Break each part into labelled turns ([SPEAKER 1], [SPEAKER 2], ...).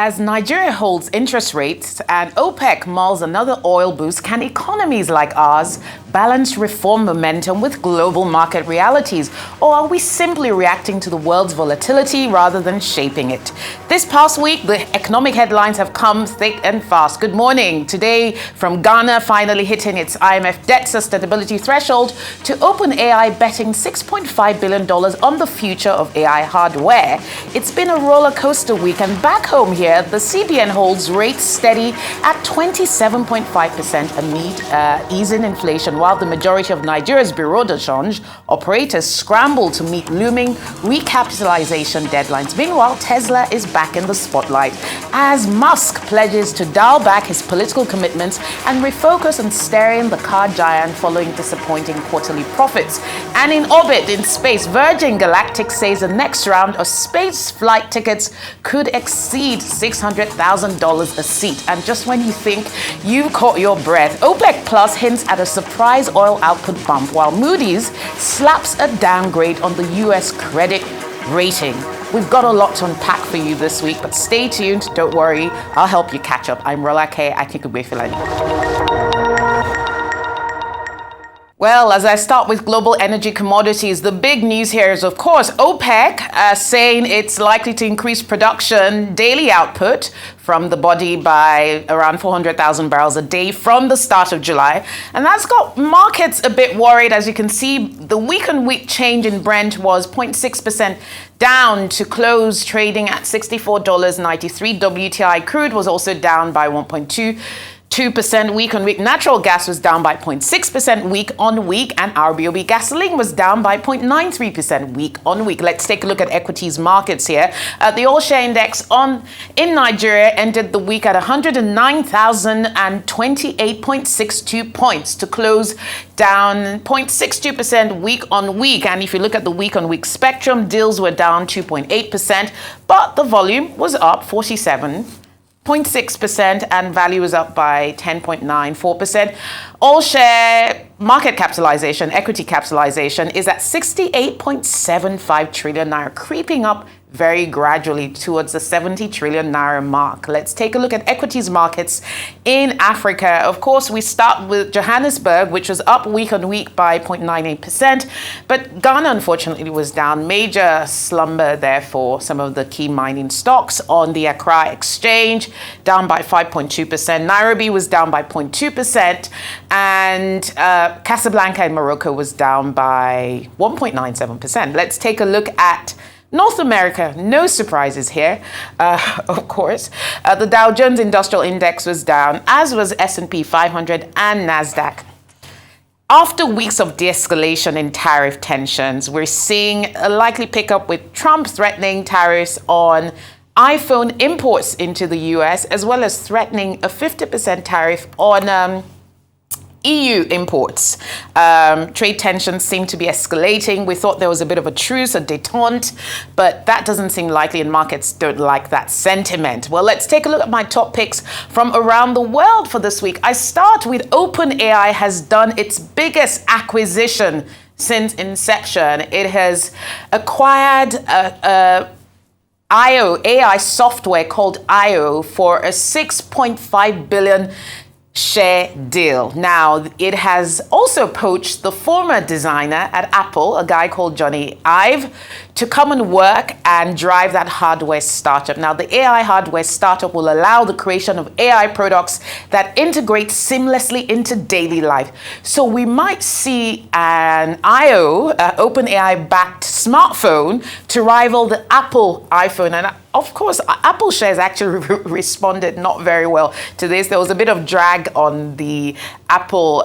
[SPEAKER 1] As Nigeria holds interest rates and OPEC mulls another oil boost, can economies like ours balance reform momentum with global market realities? Or are we simply reacting to the world's volatility rather than shaping it? This past week, the economic headlines have come thick and fast. Good morning. Today, from Ghana finally hitting its IMF debt sustainability threshold to OpenAI betting $6.5 billion on the future of AI hardware. It's been a roller coaster week, and back home here, the CBN holds rates steady at 27.5% amid easing inflation, while the majority of Nigeria's bureau de change operators scramble to meet looming recapitalization deadlines. Meanwhile, Tesla is back in the spotlight as Musk pledges to dial back his political commitments and refocus on steering the car giant following disappointing quarterly profits. And in orbit in space, Virgin Galactic says the next round of space flight tickets could exceed $600,000 a seat. And just when you think you've caught your breath, OPEC Plus hints at a surprise oil output bump, while Moody's slaps a downgrade on the US credit rating. We've got a lot to unpack for you this week, but stay tuned. Don't worry, I'll help you catch up. I'm Rolake Akikubefilani. Well, as I start with global energy commodities, the big news here is, of course, OPEC saying it's likely to increase production daily output from the body by around 400,000 barrels a day from the start of July. And that's got markets a bit worried. As you can see, the week-on-week change in Brent was 0.6% down to close trading at $64.93. WTI crude was also down by 1.2% week-on-week. Natural gas was down by 0.6% week-on-week, and RBOB gasoline was down by 0.93% week-on-week. Let's take a look at equities markets here. The all-share index in Nigeria ended the week at 109,028.62 points to close down 0.62% week-on-week. And if you look at the week-on-week spectrum, deals were down 2.8%, but the volume was up 47.6% and value is up by 10.94%. All share market capitalization, equity capitalization, is at 68.75 trillion naira, creeping up very gradually towards the 70 trillion naira mark. Let's take a look at equities markets in Africa. Of course, we start with Johannesburg, which was up week on week by 0.98%, but Ghana unfortunately was down. Major slumber there for some of the key mining stocks on the Accra exchange, down by 5.2%. Nairobi was down by 0.2%, and Casablanca in Morocco was down by 1.97%. Let's take a look at North America. No surprises here, of course. The Dow Jones Industrial Index was down, as was S&P 500 and NASDAQ. After weeks of de-escalation in tariff tensions, we're seeing a likely pickup with Trump threatening tariffs on iPhone imports into the US, as well as threatening a 50% tariff on EU imports. Trade tensions seem to be escalating. We thought there was a bit of a truce, a détente, but that doesn't seem likely, and markets don't like that sentiment. Well, let's take a look at my top picks from around the world for this week. I start with OpenAI has done its biggest acquisition since inception. It has acquired AI software called IO for a $6.5 billion share deal. Now, it has also poached the former designer at Apple, a guy called Johnny Ive, to come and work and drive that hardware startup. Now, the AI hardware startup will allow the creation of AI products that integrate seamlessly into daily life. So we might see an OpenAI-backed smartphone to rival the Apple iPhone. And of course, Apple shares actually responded not very well to this. There was a bit of drag on the Apple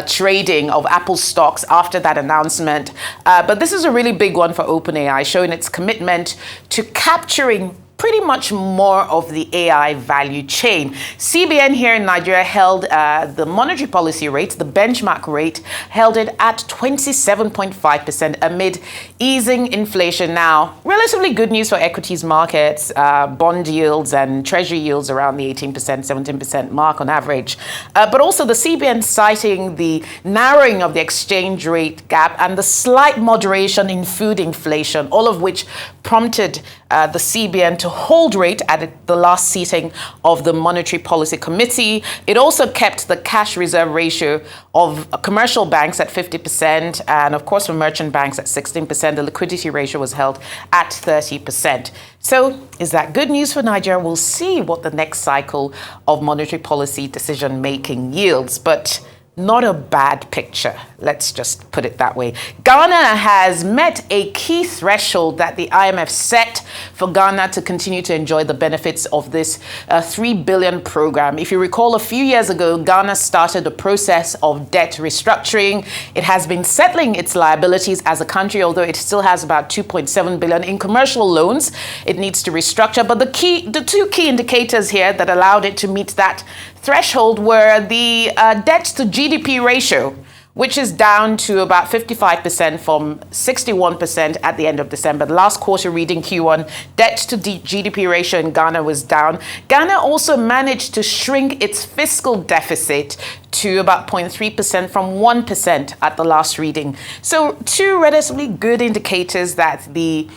[SPEAKER 1] trading of Apple stocks after that announcement. But this is a really big one for OpenAI, showing its commitment to capturing pretty much more of the AI value chain. CBN here in Nigeria held the monetary policy rate, the benchmark rate, held it at 27.5% amid easing inflation. Now, relatively good news for equities markets, bond yields and treasury yields around the 18%, 17% mark on average. But also the CBN citing the narrowing of the exchange rate gap and the slight moderation in food inflation, all of which prompted the CBN to to hold rate at the last sitting of the Monetary Policy Committee. It also kept the cash reserve ratio of commercial banks at 50% and, of course, for merchant banks at 16%. The liquidity ratio was held at 30%. So is that good news for Nigeria? We'll see what the next cycle of monetary policy decision-making yields. But not a bad picture. Let's just put it that way. Ghana has met a key threshold that the IMF set for Ghana to continue to enjoy the benefits of this $3 billion program. If you recall, a few years ago, Ghana started a process of debt restructuring. It has been settling its liabilities as a country, although it still has about $2.7 billion in commercial loans it needs to restructure. But the two key indicators here that allowed it to meet that threshold were the debt to GDP ratio, which is down to about 55% from 61% at the end of December. The last quarter reading Q1, debt to GDP ratio in Ghana was down. Ghana also managed to shrink its fiscal deficit to about 0.3% from 1% at the last reading. So two relatively good indicators that the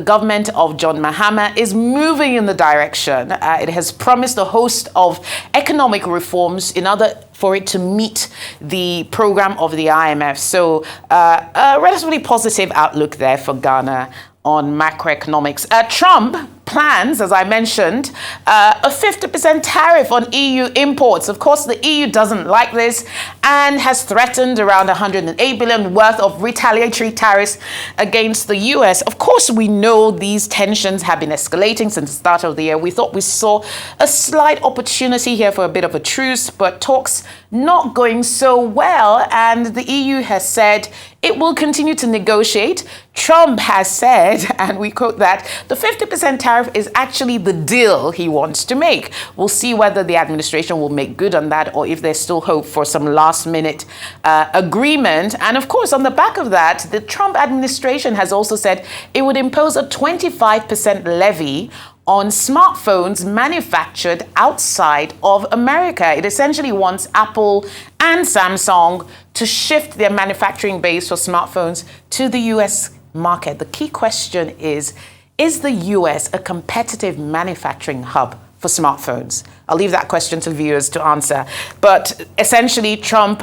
[SPEAKER 1] government of John Mahama is moving in the direction. It has promised a host of economic reforms in order for it to meet the program of the IMF. So a relatively positive outlook there for Ghana on macroeconomics. Trump plans, as I mentioned, a 50% tariff on EU imports. Of course, the EU doesn't like this and has threatened around $108 billion worth of retaliatory tariffs against the US. Of course, we know these tensions have been escalating since the start of the year. We thought we saw a slight opportunity here for a bit of a truce, but talks not going so well, and the EU has said it will continue to negotiate. Trump has said, and we quote that, the 50% tariff is actually the deal he wants to make. We'll see whether the administration will make good on that or if there's still hope for some last-minute agreement. And of course, on the back of that, the Trump administration has also said it would impose a 25% levy on smartphones manufactured outside of America. It essentially wants Apple and Samsung to shift their manufacturing base for smartphones to the US market. The key question is the US a competitive manufacturing hub for smartphones? I'll leave that question to viewers to answer. But essentially, Trump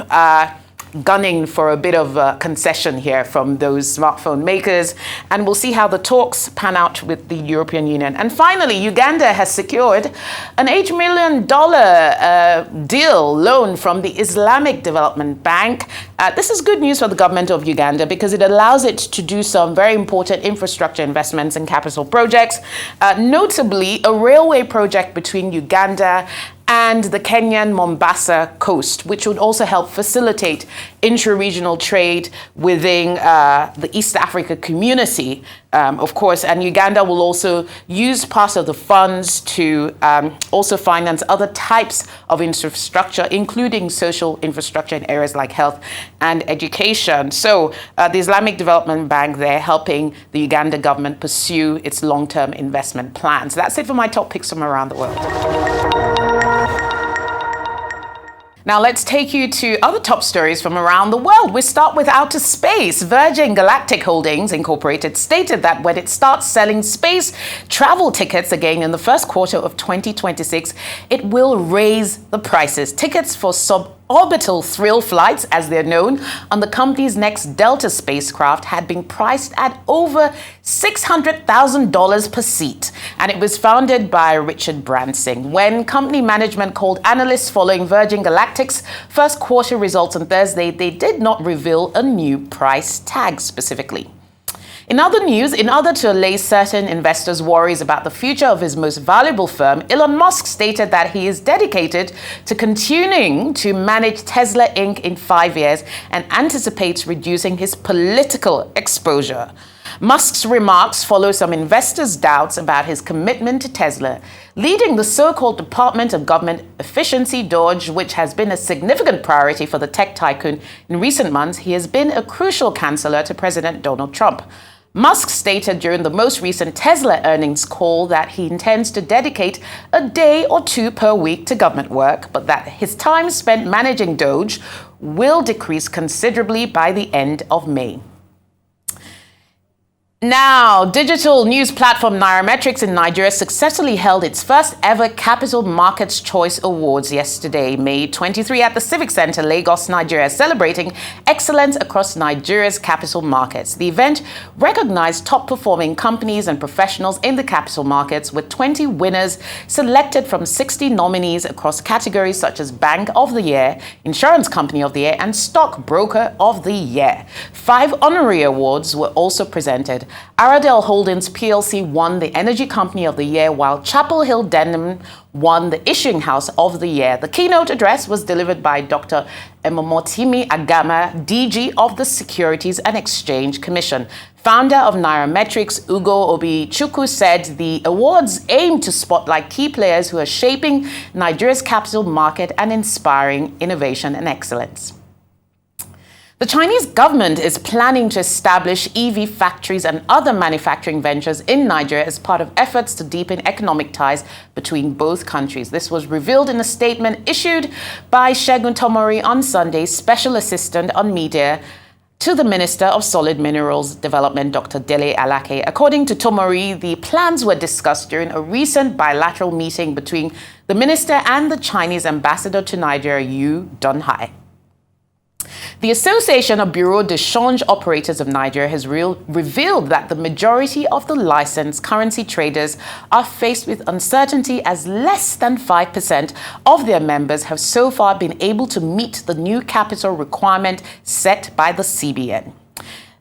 [SPEAKER 1] gunning for a bit of a concession here from those smartphone makers, and we'll see how the talks pan out with the European Union. And finally, Uganda has secured an $8 million loan from the Islamic Development Bank. This is good news for the government of Uganda because it allows it to do some very important infrastructure investments and capital projects, notably a railway project between Uganda and the Kenyan Mombasa coast, which would also help facilitate intra-regional trade within the East Africa community, of course. And Uganda will also use part of the funds to also finance other types of infrastructure, including social infrastructure in areas like health and education. So the Islamic Development Bank there helping the Uganda government pursue its long-term investment plans. That's it for my top picks from around the world. Now let's take you to other top stories from around the world. We start with outer space. Virgin Galactic Holdings Incorporated stated that when it starts selling space travel tickets again in the first quarter of 2026, it will raise the prices. Tickets for suborbital thrill flights, as they're known, on the company's next Delta spacecraft had been priced at over $600,000 per seat, and it was founded by Richard Branson. When company management called analysts following Virgin Galactic's first quarter results on Thursday, they did not reveal a new price tag specifically. In other news, in order to allay certain investors' worries about the future of his most valuable firm, Elon Musk stated that he is dedicated to continuing to manage Tesla Inc. in 5 years and anticipates reducing his political exposure. Musk's remarks follow some investors' doubts about his commitment to Tesla, leading the so-called Department of Government Efficiency, DOGE, which has been a significant priority for the tech tycoon in recent months. He has been a crucial counselor to President Donald Trump. Musk stated during the most recent Tesla earnings call that he intends to dedicate a day or two per week to government work, but that his time spent managing DOGE will decrease considerably by the end of May. Now, digital news platform Nairametrics in Nigeria successfully held its first ever Capital Markets Choice Awards yesterday, May 23, at the Civic Center, Lagos, Nigeria, celebrating excellence across Nigeria's capital markets. The event recognized top-performing companies and professionals in the capital markets, with 20 winners selected from 60 nominees across categories such as Bank of the Year, Insurance Company of the Year, and Stock Broker of the Year. 5 honorary awards were also presented. Aradel Holdings PLC won the Energy Company of the Year, while Chapel Hill Denham won the Issuing House of the Year. The keynote address was delivered by Dr. Emomotimi Agama, DG of the Securities and Exchange Commission. Founder of Nairametrics, Ugo Obichukwu, said the awards aim to spotlight key players who are shaping Nigeria's capital market and inspiring innovation and excellence. The Chinese government is planning to establish EV factories and other manufacturing ventures in Nigeria as part of efforts to deepen economic ties between both countries. This was revealed in a statement issued by Segun Tomori on Sunday, Special Assistant on Media to the Minister of Solid Minerals Development, Dr. Dele Alake. According to Tomori, the plans were discussed during a recent bilateral meeting between the minister and the Chinese ambassador to Nigeria, Yu Dunhai. The Association of Bureau de Change Operators of Nigeria has revealed that the majority of the licensed currency traders are faced with uncertainty, as less than 5% of their members have so far been able to meet the new capital requirement set by the CBN.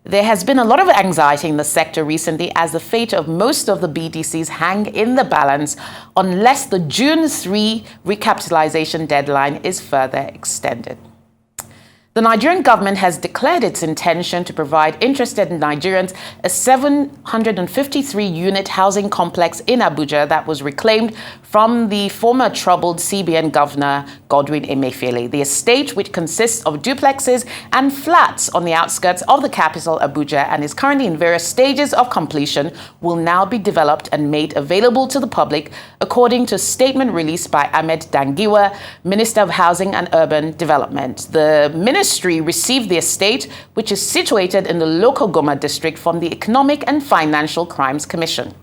[SPEAKER 1] There has been a lot of anxiety in the sector recently, as the fate of most of the BDCs hang in the balance unless the June 3 recapitalization deadline is further extended. The Nigerian government has declared its intention to provide interested Nigerians a 753-unit housing complex in Abuja that was reclaimed from the former troubled CBN governor, Godwin Emefiele. The estate, which consists of duplexes and flats on the outskirts of the capital, Abuja, and is currently in various stages of completion, will now be developed and made available to the public, according to a statement released by Ahmed Dangiwa, Minister of Housing and Urban Development. The ministry received the estate, which is situated in the local Goma district, from the Economic and Financial Crimes Commission.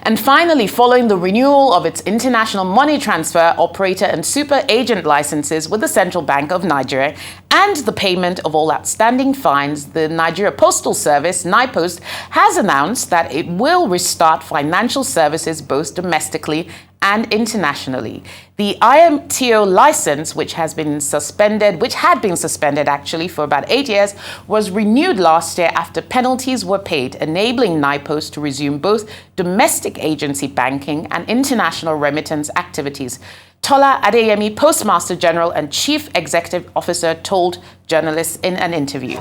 [SPEAKER 1] And finally, following the renewal of its international money transfer, operator and super agent licenses with the Central Bank of Nigeria and the payment of all outstanding fines, the Nigeria Postal Service, NIPOST, has announced that it will restart financial services both domestically and internationally. The IMTO license, which had been suspended actually for about 8 years, was renewed last year after penalties were paid, enabling NIPOST to resume both domestic agency banking and international remittance activities. Tola Adeyemi, Postmaster General and Chief Executive Officer, told journalists in an interview.